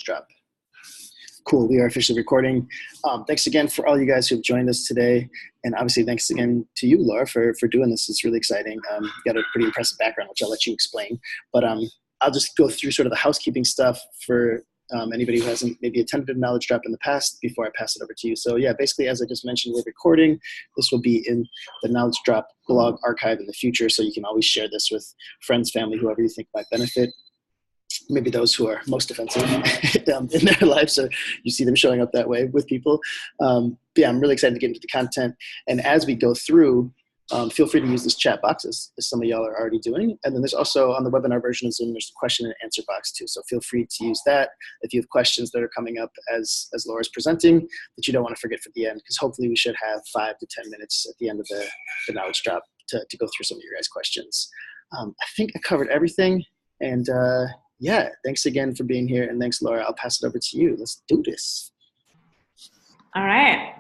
Drop. Cool, we are officially recording. Thanks again for all you guys who've joined us today. And obviously thanks again to you, Laura, for doing this. It's really exciting. You got a pretty impressive background, which I'll let you explain. But I'll just go through sort of the housekeeping stuff for anybody who hasn't maybe attended a knowledge drop in the past before I pass it over to you. So yeah, basically, as I just mentioned, we're recording. This will be in the knowledge drop blog archive in the future. So you can always share this with friends, family, whoever you think might benefit. Maybe those who are most offensive in their lives, or you see them showing up that way with people. Yeah, I'm really excited to get into the content. And as we go through, feel free to use this chat box as some of y'all are already doing. And then there's also on the webinar version of Zoom, there's a question and answer box too. So feel free to use that if you have questions that are coming up as Laura's presenting that you don't want to forget for the end, because hopefully we should have 5 to 10 minutes at the end of the knowledge drop to go through some of your guys' questions. I think I covered everything. And yeah, thanks again for being here. And thanks, Laura. I'll pass it over to you. Let's do this. All right,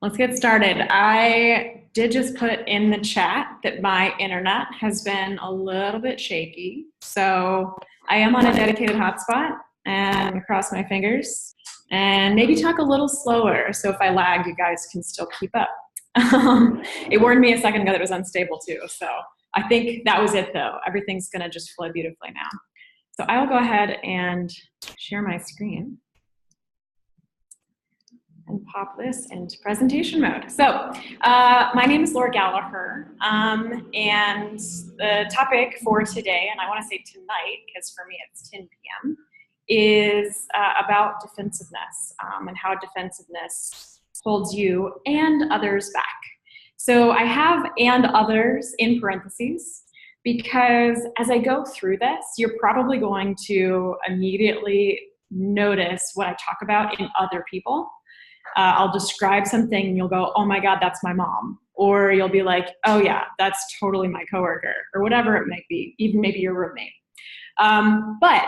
let's get started. I did just put in the chat that my internet has been a little bit shaky. So I am on a dedicated hotspot and cross my fingers and maybe talk a little slower. So if I lag, you guys can still keep up. It warned me a second ago that it was unstable too. So I think that was it though. Everything's gonna just flow beautifully now. So I will go ahead and share my screen and pop this into presentation mode. So my name is Laura Gallaher, and the topic for today, and I want to say tonight, because for me it's 10 p.m., is about defensiveness and how defensiveness holds you and others back. So I have "and others" in parentheses, because as I go through this, you're probably going to immediately notice what I talk about in other people. I'll describe something and you'll go, oh my God, that's my mom. Or you'll be like, oh yeah, that's totally my coworker, or whatever it might be, even maybe your roommate. But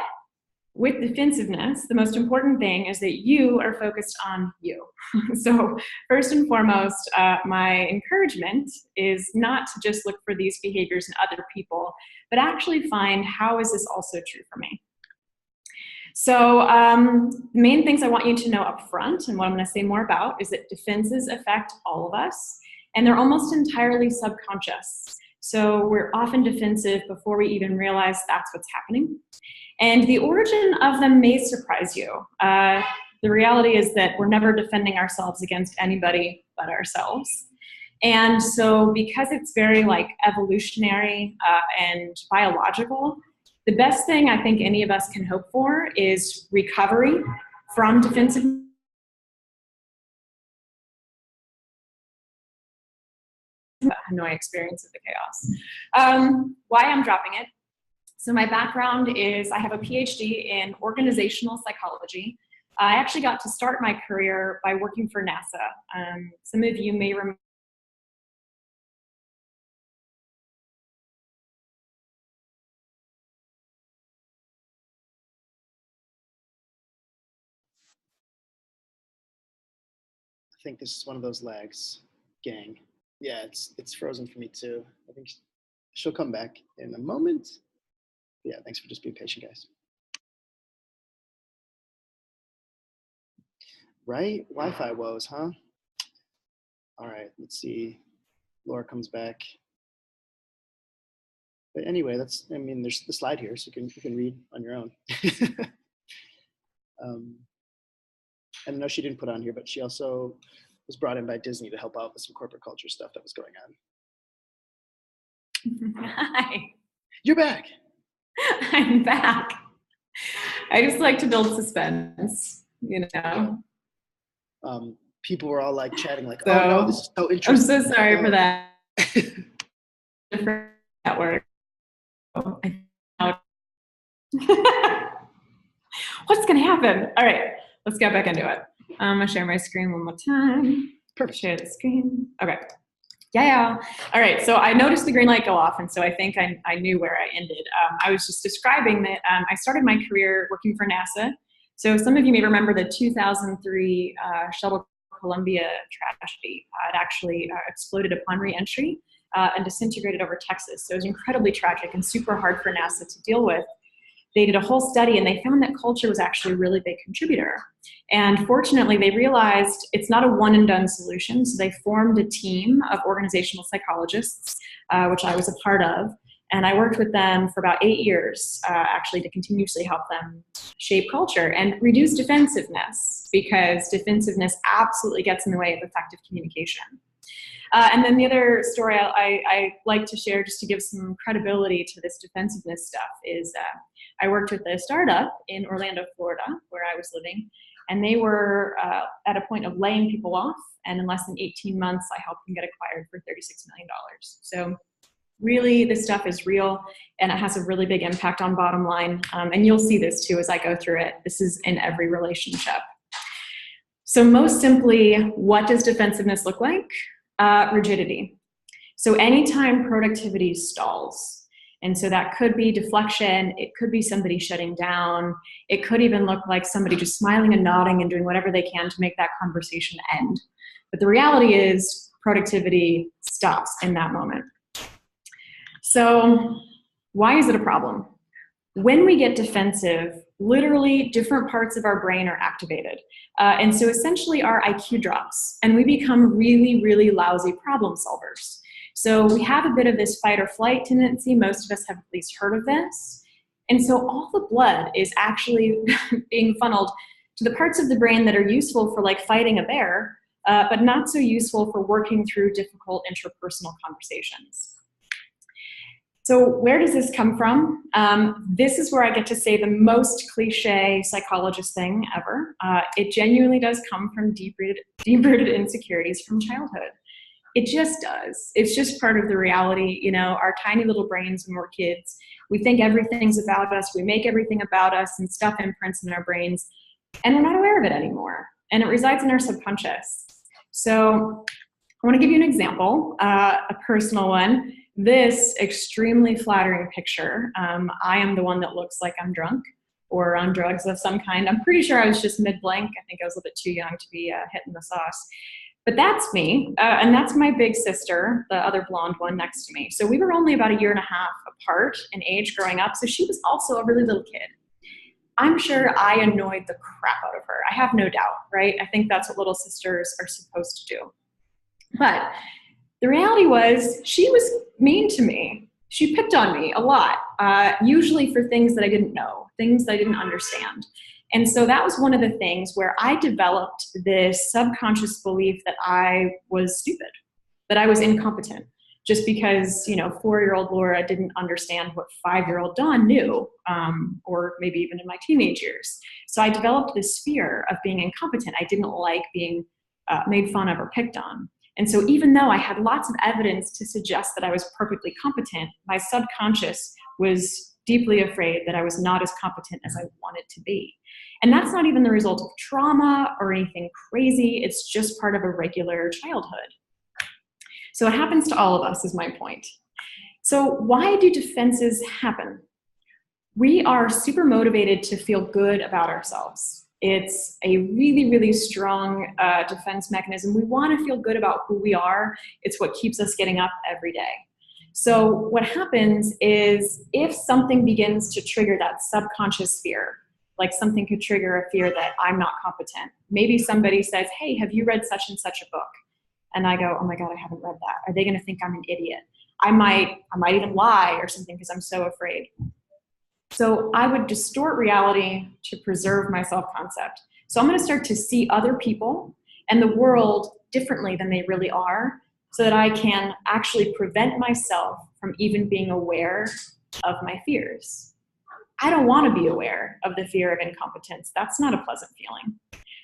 with defensiveness, the most important thing is that you are focused on you. So first and foremost, my encouragement is not to just look for these behaviors in other people, but actually find how is this also true for me. So the main things I want you to know up front, and what I'm going to say more about, is that defenses affect all of us, and they're almost entirely subconscious. So we're often defensive before we even realize that's what's happening. And the origin of them may surprise you. The reality is that we're never defending ourselves against anybody but ourselves. And so because it's very like evolutionary and biological, the best thing I think any of us can hope for is recovery from defensiveness. My experience of the chaos. Why I'm dropping it. So my background is I have a PhD in organizational psychology. I actually got to start my career by working for NASA. Some of you may remember I think this is one of those lags, gang. Yeah, it's frozen for me too. I think she'll come back in a moment. Yeah, thanks for just being patient, guys. Right? Wi-Fi woes, huh? All right, let's see. Laura comes back. But anyway, there's the slide here, so you can read on your own. And I know she didn't put on here, but she also was brought in by Disney to help out with some corporate culture stuff that was going on. Hi. You're back. I'm back. I just like to build suspense, you know. People were all like chatting like, oh no, this is so interesting. I'm so sorry for that. Different network. What's gonna happen? All right, let's get back into it. I'm gonna share my screen one more time. Perfect. Share the screen. Okay. Yeah. All right. So I noticed the green light go off, and so I think I knew where I ended. I was just describing that I started my career working for NASA. So some of you may remember the 2003 shuttle Colombia tragedy. It actually exploded upon re-entry and disintegrated over Texas. So it was incredibly tragic and super hard for NASA to deal with. they did a whole study and they found that culture was actually a really big contributor. And fortunately, they realized it's not a one and done solution. So they formed a team of organizational psychologists, which I was a part of. And I worked with them for about 8 years, actually, to continuously help them shape culture and reduce defensiveness, because defensiveness absolutely gets in the way of effective communication. And then the other story I like to share, just to give some credibility to this defensiveness stuff, is I worked with a startup in Orlando, Florida, where I was living, and they were at a point of laying people off, and in less than 18 months, I helped them get acquired for $36 million. So really, this stuff is real, and it has a really big impact on bottom line. And you'll see this too as I go through it. This is in every relationship. So most simply, what does defensiveness look like? Rigidity. So anytime productivity stalls, and so that could be deflection, it could be somebody shutting down, it could even look like somebody just smiling and nodding and doing whatever they can to make that conversation end. But the reality is productivity stops in that moment. So why is it a problem? When we get defensive, literally different parts of our brain are activated. And so essentially our IQ drops and we become really, really lousy problem solvers. So we have a bit of this fight or flight tendency. Most of us have at least heard of this. And so all the blood is actually being funneled to the parts of the brain that are useful for like fighting a bear, but not so useful for working through difficult interpersonal conversations. So where does this come from? This is where I get to say the most cliche psychologist thing ever. It genuinely does come from deep-rooted insecurities from childhood. It just does. It's just part of the reality. You know, our tiny little brains when we're kids, we think everything's about us, we make everything about us, and stuff imprints in our brains, and we're not aware of it anymore. And it resides in our subconscious. So I want to give you an example, a personal one. This extremely flattering picture, I am the one that looks like I'm drunk or on drugs of some kind. I'm pretty sure I was just mid-blank. I think I was a little bit too young to be hitting the sauce. But that's me, and that's my big sister, the other blonde one next to me. So we were only about 1.5 years apart in age growing up, so she was also a really little kid. I'm sure I annoyed the crap out of her. I have no doubt, right? I think that's what little sisters are supposed to do. But the reality was she was mean to me. She picked on me a lot, usually for things that I didn't know, things that I didn't understand. And so that was one of the things where I developed this subconscious belief that I was stupid, that I was incompetent, just because, you know, 4-year-old Laura didn't understand what 5-year-old Dawn knew, or maybe even in my teenage years. So I developed this fear of being incompetent. I didn't like being made fun of or picked on. And so even though I had lots of evidence to suggest that I was perfectly competent, my subconscious was deeply afraid that I was not as competent as I wanted to be. And that's not even the result of trauma or anything crazy. It's just part of a regular childhood. So it happens to all of us, is my point. So why do defenses happen? We are super motivated to feel good about ourselves. It's a really, really strong defense mechanism. We want to feel good about who we are. It's what keeps us getting up every day. So what happens is if something begins to trigger that subconscious fear, like something could trigger a fear that I'm not competent. Maybe somebody says, hey, have you read such and such a book? And I go, oh my God, I haven't read that. Are they going to think I'm an idiot? I might even lie or something because I'm so afraid. So I would distort reality to preserve my self-concept. So I'm going to start to see other people and the world differently than they really are, so that I can actually prevent myself from even being aware of my fears. I don't want to be aware of the fear of incompetence. That's not a pleasant feeling.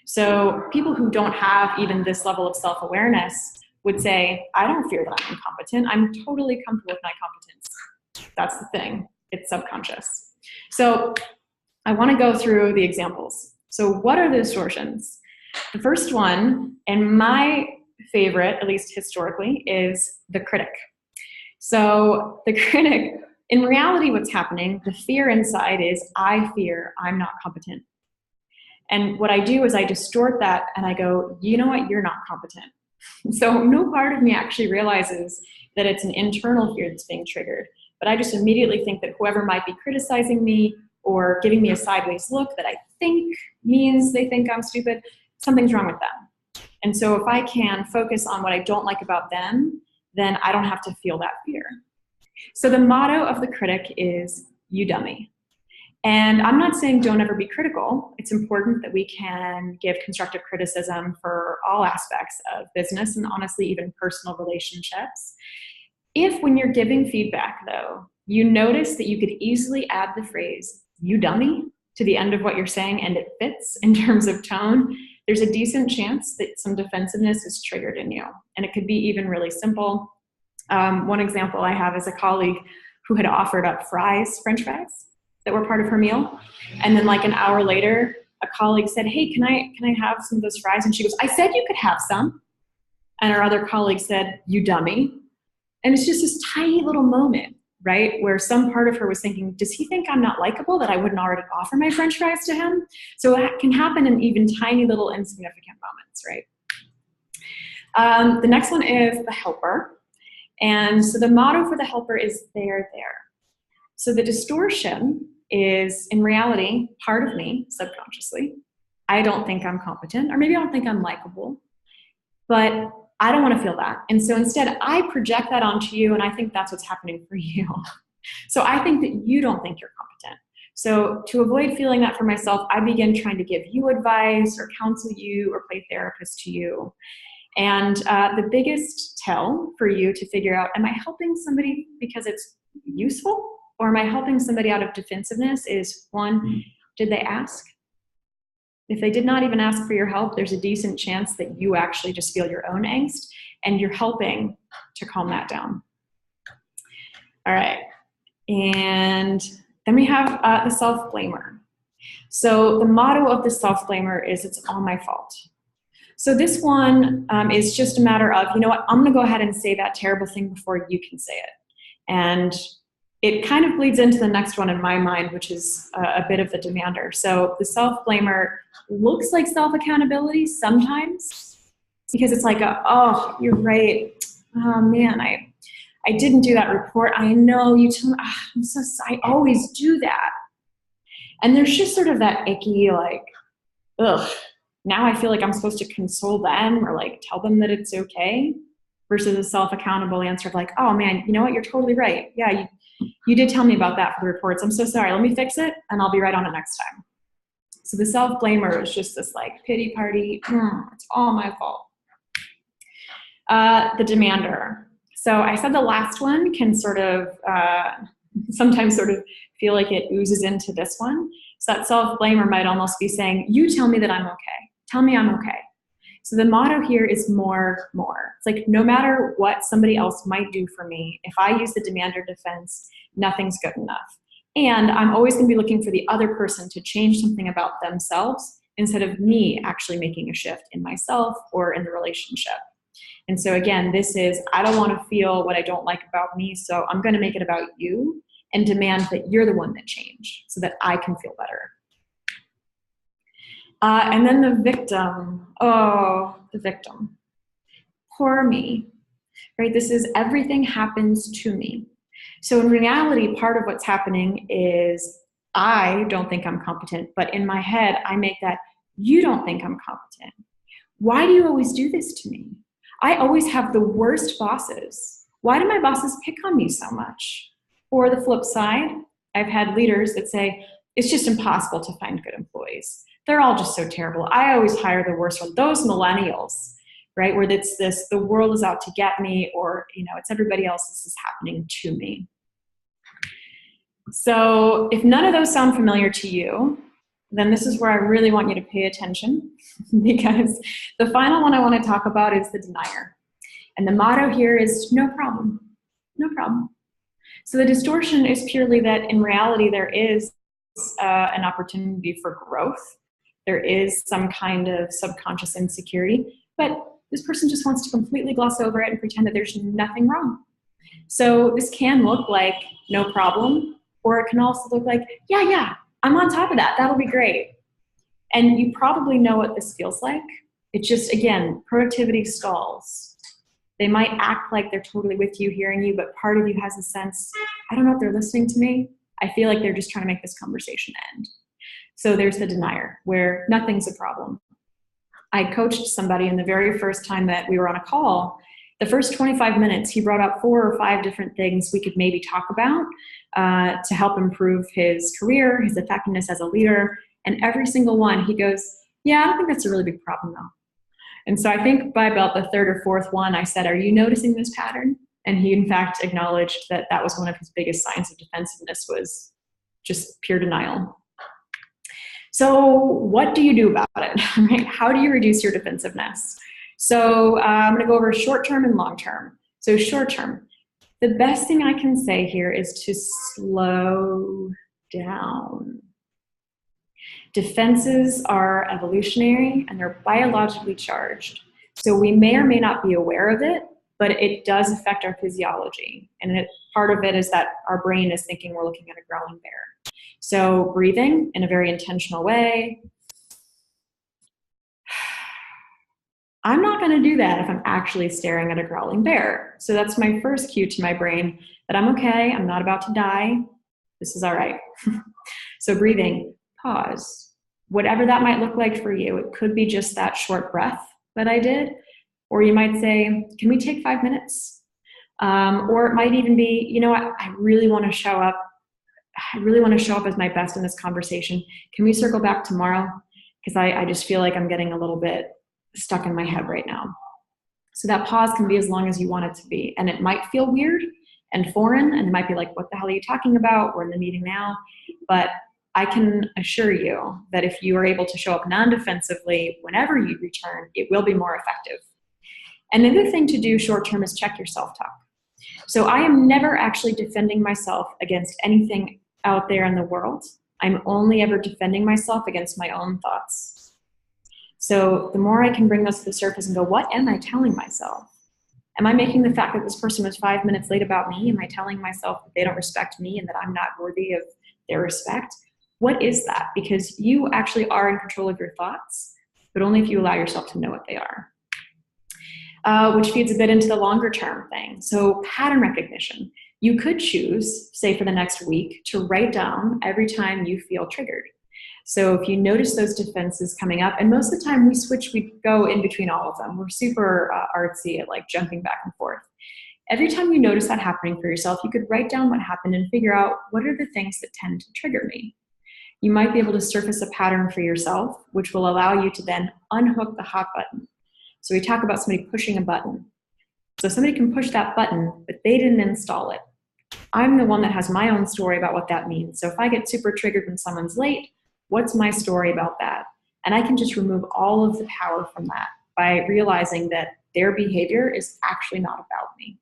So people who don't have even this level of self-awareness would say, I don't fear that I'm incompetent. I'm totally comfortable with my competence. That's the thing. It's subconscious. So I want to go through the examples. So what are the distortions? The first one, and my favorite, at least historically, is the critic. So the critic, in reality, what's happening, the fear inside is, I fear I'm not competent. And what I do is I distort that and I go, you know what, you're not competent. So no part of me actually realizes that it's an internal fear that's being triggered. But I just immediately think that whoever might be criticizing me or giving me a sideways look that I think means they think I'm stupid, something's wrong with them. And so if I can focus on what I don't like about them, then I don't have to feel that fear. So the motto of the critic is, you dummy. And I'm not saying don't ever be critical. It's important that we can give constructive criticism for all aspects of business and honestly even personal relationships. If when you're giving feedback though, you notice that you could easily add the phrase, you dummy, to the end of what you're saying and it fits in terms of tone, there's a decent chance that some defensiveness is triggered in you. And it could be even really simple. One example I have is a colleague who had offered up French fries, that were part of her meal. And then like an hour later, a colleague said, hey, can I have some of those fries? And she goes, I said you could have some. And our other colleague said, you dummy. And it's just this tiny little moment, right? Where some part of her was thinking, does he think I'm not likable, that I wouldn't already offer my French fries to him? So it can happen in even tiny little insignificant moments, right? The next one is the helper. And so the motto for the helper is there. So the distortion is, in reality, part of me, subconsciously. I don't think I'm competent, or maybe I don't think I'm likable, but I don't want to feel that. And so instead, I project that onto you, and I think that's what's happening for you. So I think that you don't think you're competent. So to avoid feeling that for myself, I begin trying to give you advice or counsel you or play therapist to you. And the biggest tell for you to figure out, am I helping somebody because it's useful? Or am I helping somebody out of defensiveness is, one, did they ask? If they did not even ask for your help, there's a decent chance that you actually just feel your own angst and you're helping to calm that down. All right. And then we have the self-blamer. So the motto of the self-blamer is, it's all my fault. So this one is just a matter of, you know what, I'm going to go ahead and say that terrible thing before you can say it. And it kind of bleeds into the next one in my mind, which is a bit of the demander. So the self-blamer looks like self-accountability sometimes, because it's like, oh, you're right. Oh man, I didn't do that report. I know you told me, I'm so sorry. I always do that. And there's just sort of that icky, like, ugh, now I feel like I'm supposed to console them or like tell them that it's okay, versus a self-accountable answer of like, oh man, you know what? You're totally right. Yeah, you did tell me about that for the reports. I'm so sorry. Let me fix it and I'll be right on it next time. So the self-blamer is just this like pity party. It's all my fault. The demander. So I said the last one can sort of sometimes sort of feel like it oozes into this one. So that self-blamer might almost be saying, you tell me that I'm okay. Tell me I'm okay. So the motto here is more. It's like, no matter what somebody else might do for me, if I use the demander defense, nothing's good enough. And I'm always going to be looking for the other person to change something about themselves instead of me actually making a shift in myself or in the relationship. And so again, this is, I don't want to feel what I don't like about me, so I'm going to make it about you and demand that you're the one that change so that I can feel better. And then the victim. Oh, the victim. Poor me, right? This is, everything happens to me. So in reality, part of what's happening is I don't think I'm competent, but in my head, I make that, you don't think I'm competent. Why do you always do this to me? I always have the worst bosses. Why do my bosses pick on me so much? Or the flip side, I've had leaders that say, it's just impossible to find good employees. They're all just so terrible. I always hire the worst one. Those millennials, right? Where it's this, the world is out to get me, or, you know, it's everybody else, this is happening to me. So if none of those sound familiar to you, then this is where I really want you to pay attention, because the final one I want to talk about is the denier. And the motto here is no problem, no problem. So the distortion is purely that in reality there is an opportunity for growth. There is some kind of subconscious insecurity, but this person just wants to completely gloss over it and pretend that there's nothing wrong. So this can look like no problem, or it can also look like, yeah, I'm on top of that. That'll be great. And you probably know what this feels like. It just, again, productivity stalls. They might act like they're totally with you, hearing you, but part of you has a sense, I don't know if they're listening to me. I feel like they're just trying to make this conversation end. So there's the denier, where nothing's a problem. I coached somebody, and the very first time that we were on a call, the first 25 minutes, he brought up 4 or 5 different things we could maybe talk about to help improve his career, his effectiveness as a leader. And every single one, he goes, yeah, I don't think that's a really big problem though. And so I think by about the 3rd or 4th one, I said, are you noticing this pattern? And he in fact acknowledged that that was one of his biggest signs of defensiveness, was just pure denial. So what do you do about it? Right? How do you reduce your defensiveness? So I'm going to go over short-term and long-term. So short-term, the best thing I can say here is to slow down. Defenses are evolutionary and they're biologically charged. So we may or may not be aware of it, but it does affect our physiology. And part of it is that our brain is thinking we're looking at a growling bear. So breathing in a very intentional way. I'm not going to do that if I'm actually staring at a growling bear. So that's my first cue to my brain that I'm okay, I'm not about to die, this is all right. So breathing, pause. Whatever that might look like for you, it could be just that short breath that I did, or you might say, can we take 5 minutes? Or it might even be, you know what, I really want to show up. I really want to show up as my best in this conversation. Can we circle back tomorrow? Because I just feel like I'm getting a little bit stuck in my head right now. So that pause can be as long as you want it to be. And it might feel weird and foreign, and it might be like, what the hell are you talking about? We're in the meeting now. But I can assure you that if you are able to show up non-defensively whenever you return, it will be more effective. And another thing to do short-term is check your self-talk. So I am never actually defending myself against anything out there in the world. I'm only ever defending myself against my own thoughts. So the more I can bring those to the surface and go, what am I telling myself? Am I making the fact that this person was 5 minutes late about me? Am I telling myself that they don't respect me and that I'm not worthy of their respect? What is that? Because you actually are in control of your thoughts, but only if you allow yourself to know what they are. Which feeds a bit into the longer term thing. So pattern recognition. You could choose, say for the next week, to write down every time you feel triggered. So if you notice those defenses coming up, and most of the time we go in between all of them. We're super artsy at like jumping back and forth. Every time you notice that happening for yourself, you could write down what happened and figure out what are the things that tend to trigger me. You might be able to surface a pattern for yourself, which will allow you to then unhook the hot button. So we talk about somebody pushing a button. So somebody can push that button, but they didn't install it. I'm the one that has my own story about what that means. So if I get super triggered when someone's late, what's my story about that? And I can just remove all of the power from that by realizing that their behavior is actually not about me.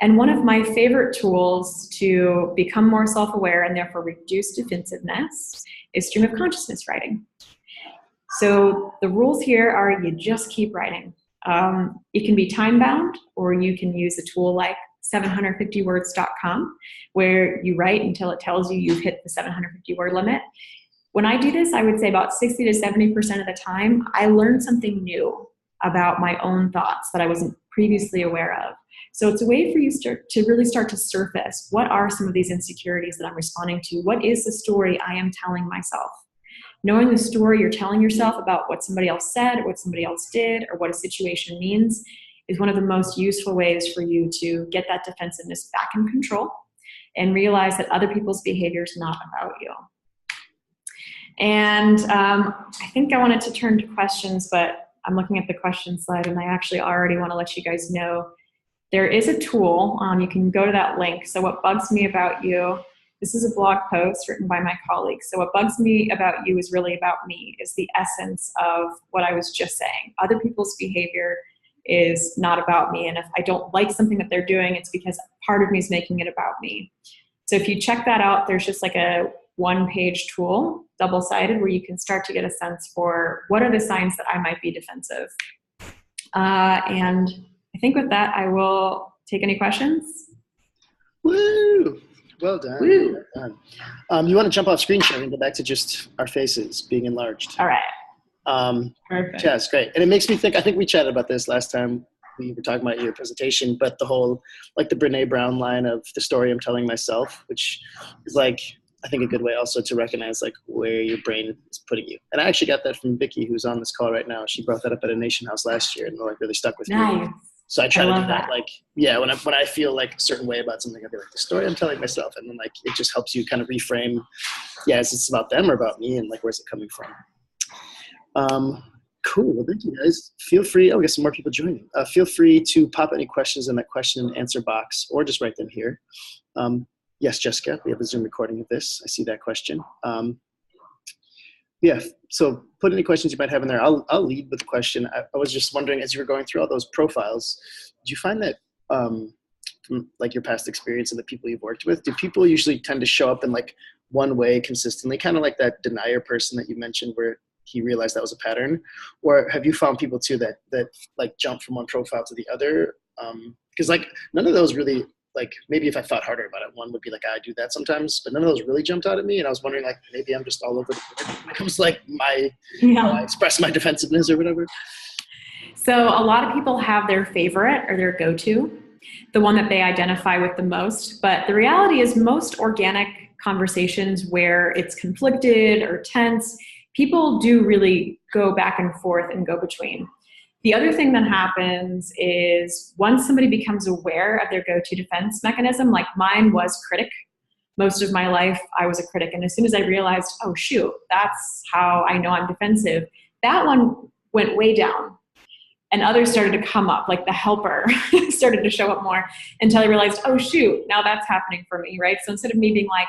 And one of my favorite tools to become more self-aware and therefore reduce defensiveness is stream of consciousness writing. So the rules here are you just keep writing. It can be time-bound, or you can use a tool like 750words.com, where you write until it tells you you've hit the 750-word limit. When I do this, I would say about 60 to 70% of the time, I learn something new about my own thoughts that I wasn't previously aware of. So it's a way for you to really start to surface what are some of these insecurities that I'm responding to? What is the story I am telling myself? Knowing the story you're telling yourself about what somebody else said, or what somebody else did, or what a situation means is one of the most useful ways for you to get that defensiveness back in control and realize that other people's behavior is not about you. And I think I wanted to turn to questions, but I'm looking at the question slide, and I actually already want to let you guys know there is a tool. You can go to that link. So what bugs me about you, this is a blog post written by my colleagues. So what bugs me about you is really about me, is the essence of what I was just saying. Other people's behavior is not about me. And if I don't like something that they're doing, it's because part of me is making it about me. So if you check that out, there's just like a one-page tool, double-sided, where you can start to get a sense for what are the signs that I might be defensive. And I think with that, I will take any questions. Woo! Well done. Woo. Well done. You want to jump off screen share and go back to just our faces being enlarged? All right. Perfect. Yes, great. And it makes me think, I think we chatted about this last time we were talking about in your presentation, but the whole, like the Brene Brown line of the story I'm telling myself, which is like, I think a good way also to recognize like where your brain is putting you. And I actually got that from Vicky, who's on this call right now. She brought that up at a Nation House last year and like really stuck with me. So I try to do that. Like, yeah, when I feel like a certain way about something, I'll be like, the story I'm telling myself. And then like, it just helps you kind of reframe, yeah, is this about them or about me? And like, where's it coming from? Cool. Well, thank you guys. Feel free. Oh, we got some more people joining. Feel free to pop any questions in that question and answer box or just write them here. Yes, Jessica, we have a Zoom recording of this. I see that question. Yeah, so put any questions you might have in there. I'll lead with the question. I was just wondering, as you were going through all those profiles, do you find that from like your past experience and the people you've worked with, do people usually tend to show up in like one way consistently, kind of like that denier person that you mentioned where he realized that was a pattern? Or have you found people too that like jump from one profile to the other? Because like none of those really, like maybe if I thought harder about it, one would be like, I do that sometimes, but none of those really jumped out at me. And I was wondering like, maybe I'm just all over the board when it comes to like my, how I express my defensiveness or whatever. So a lot of people have their favorite or their go-to, the one that they identify with the most. But the reality is most organic conversations where it's conflicted or tense, people do really go back and forth and go between. The other thing that happens is once somebody becomes aware of their go-to defense mechanism, like mine was critic. Most of my life, I was a critic. And as soon as I realized, oh, shoot, that's how I know I'm defensive, that one went way down. And others started to come up, like the helper started to show up more until I realized, oh, shoot, now that's happening for me, right? So instead of me being like,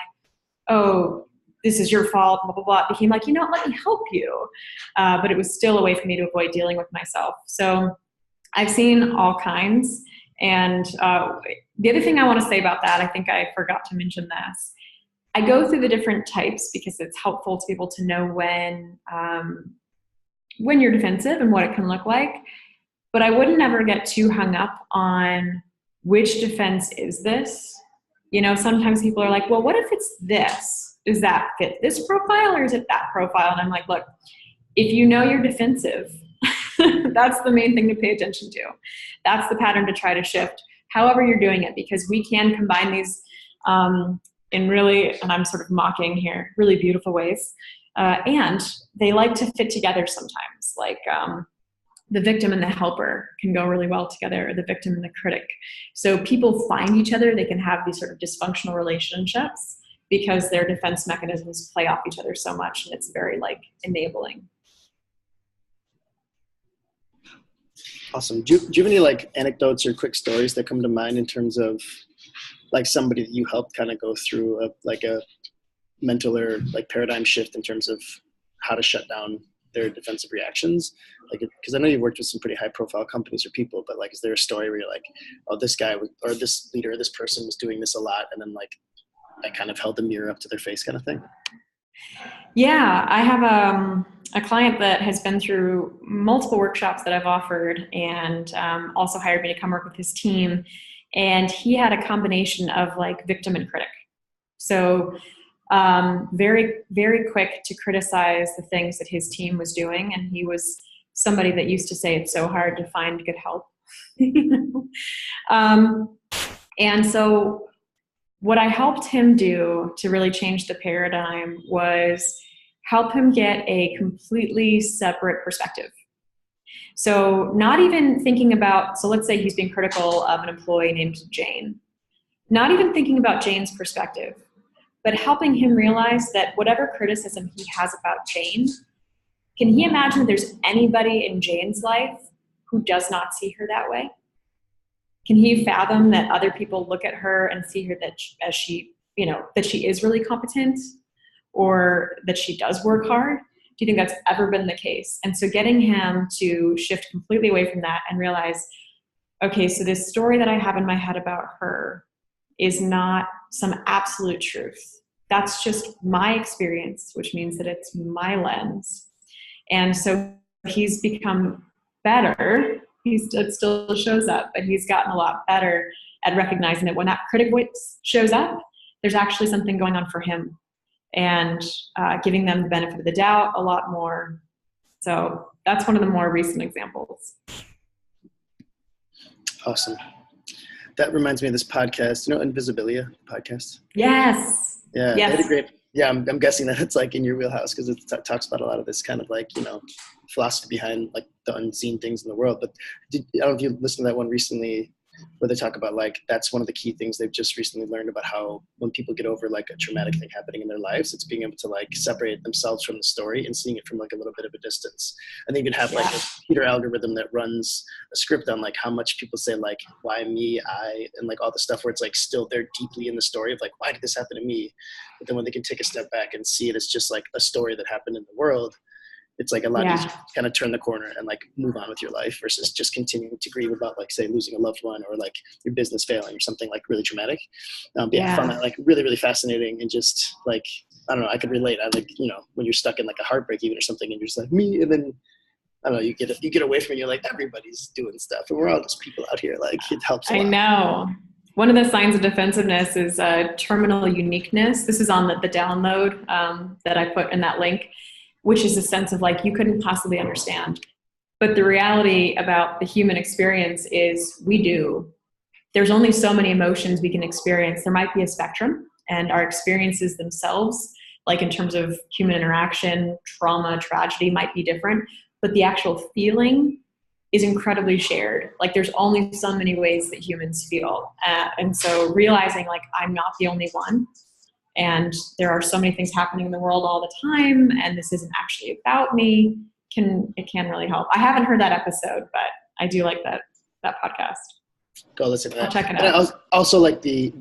oh, this is your fault, blah, blah, blah, it became like, let me help you. But it was still a way for me to avoid dealing with myself. So I've seen all kinds. And the other thing I want to say about that, I think I forgot to mention this. I go through the different types because it's helpful to be able to know when you're defensive and what it can look like. But I wouldn't ever get too hung up on which defense is this. Sometimes people are like, well, what if it's this? Does that fit this profile or is it that profile? And I'm like, look, if you know you're defensive, that's the main thing to pay attention to. That's the pattern to try to shift, however you're doing it, because we can combine these in really, and I'm sort of mocking here, really beautiful ways. And they like to fit together sometimes, like the victim and the helper can go really well together, or the victim and the critic. So people find each other, they can have these sort of dysfunctional relationships because their defense mechanisms play off each other so much, and it's very like enabling. Awesome. Do you have any like anecdotes or quick stories that come to mind in terms of like somebody that you helped kind of go through a mental or like paradigm shift in terms of how to shut down their defensive reactions? Like, because I know you've worked with some pretty high profile companies or people, but like, is there a story where you're like, oh, this guy or this leader or this person was doing this a lot, and then like I kind of held the mirror up to their face kind of thing? Yeah, I have a client that has been through multiple workshops that I've offered, and also hired me to come work with his team. And he had a combination of like victim and critic. So very, very quick to criticize the things that his team was doing. And he was somebody that used to say it's so hard to find good help. And so what I helped him do to really change the paradigm was help him get a completely separate perspective. So not even thinking about, so let's say he's being critical of an employee named Jane. Not even thinking about Jane's perspective, but helping him realize that whatever criticism he has about Jane, can he imagine that there's anybody in Jane's life who does not see her that way? Can he fathom that other people look at her and see her that as she, that she is really competent, or that she does work hard? Do you think that's ever been the case? And so getting him to shift completely away from that and realize, okay, so this story that I have in my head about her is not some absolute truth. That's just my experience, which means that it's my lens. And so he's become better. It still shows up, but he's gotten a lot better at recognizing that when that critic voice shows up, there's actually something going on for him, and giving them the benefit of the doubt a lot more. So that's one of the more recent examples. Awesome. That reminds me of this podcast, Invisibilia podcast. Yes. Yeah. Yes. They had a great, I'm guessing that it's like in your wheelhouse because it talks about a lot of this kind of like, philosophy behind like the unseen things in the world. But I don't know if you listened to that one recently where they talk about like, that's one of the key things they've just recently learned about how when people get over like a traumatic thing happening in their lives, it's being able to like separate themselves from the story and seeing it from like a little bit of a distance. And they even have like a computer algorithm that runs a script on like how much people say like, why me, I, and like all the stuff where it's like still they're deeply in the story of like, why did this happen to me? But then when they can take a step back and see it as just like a story that happened in the world, it's like a lot easier to kind of turn the corner and like move on with your life versus just continuing to grieve about like, say, losing a loved one or like your business failing or something like really traumatic. But I found that like really, really fascinating and just like, I don't know, I could relate. I like, when you're stuck in like a heartbreak even or something and you're just like me, and then I don't know, you get away from it and you're like, everybody's doing stuff and we're all just people out here. Like it helps a lot. I know. One of the signs of defensiveness is terminal uniqueness. This is on the download that I put in that link, which is a sense of like, you couldn't possibly understand. But the reality about the human experience is we do. There's only so many emotions we can experience. There might be a spectrum, and our experiences themselves, like in terms of human interaction, trauma, tragedy, might be different, but the actual feeling is incredibly shared. Like there's only so many ways that humans feel. And so realizing like, I'm not the only one, and there are so many things happening in the world all the time, and this isn't actually about me, it can really help. I haven't heard that episode, but I do like that podcast. Go listen to that. I'll check it out. And I also like the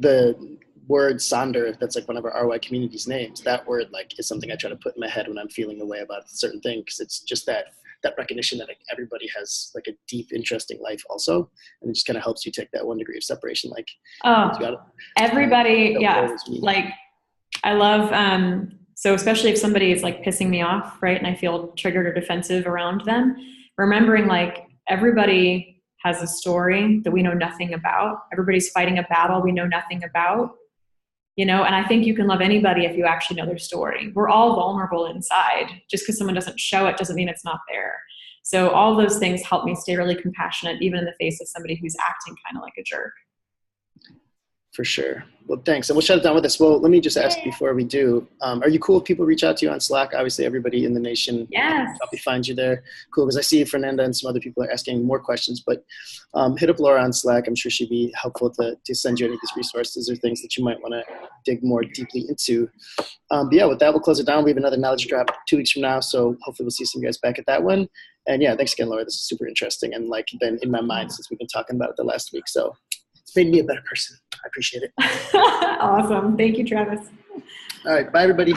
word Sonder, that's like one of our RY community's names. That word like is something I try to put in my head when I'm feeling a way about a certain thing, because it's just that recognition that like everybody has like a deep, interesting life also, and it just kind of helps you take that 1 degree of separation. Like, everybody, like I love, so especially if somebody is like pissing me off, right, and I feel triggered or defensive around them, remembering like everybody has a story that we know nothing about. Everybody's fighting a battle we know nothing about, and I think you can love anybody if you actually know their story. We're all vulnerable inside. Just because someone doesn't show it doesn't mean it's not there. So all those things help me stay really compassionate, even in the face of somebody who's acting kind of like a jerk. For sure. Well, thanks. And we'll shut it down with this. Well, let me just ask before we do, are you cool if people reach out to you on Slack? Obviously, everybody in the nation probably finds you there. Cool, because I see Fernanda and some other people are asking more questions, but hit up Laura on Slack. I'm sure she'd be helpful to send you any of these resources or things that you might want to dig more deeply into. But yeah, with that, we'll close it down. We have another knowledge drop 2 weeks from now, so hopefully we'll see some guys back at that one. And yeah, thanks again, Laura. This is super interesting and like been in my mind since we've been talking about it the last week. So it's made me a better person. I appreciate it. Awesome. Thank you, Travis. All right. Bye, everybody.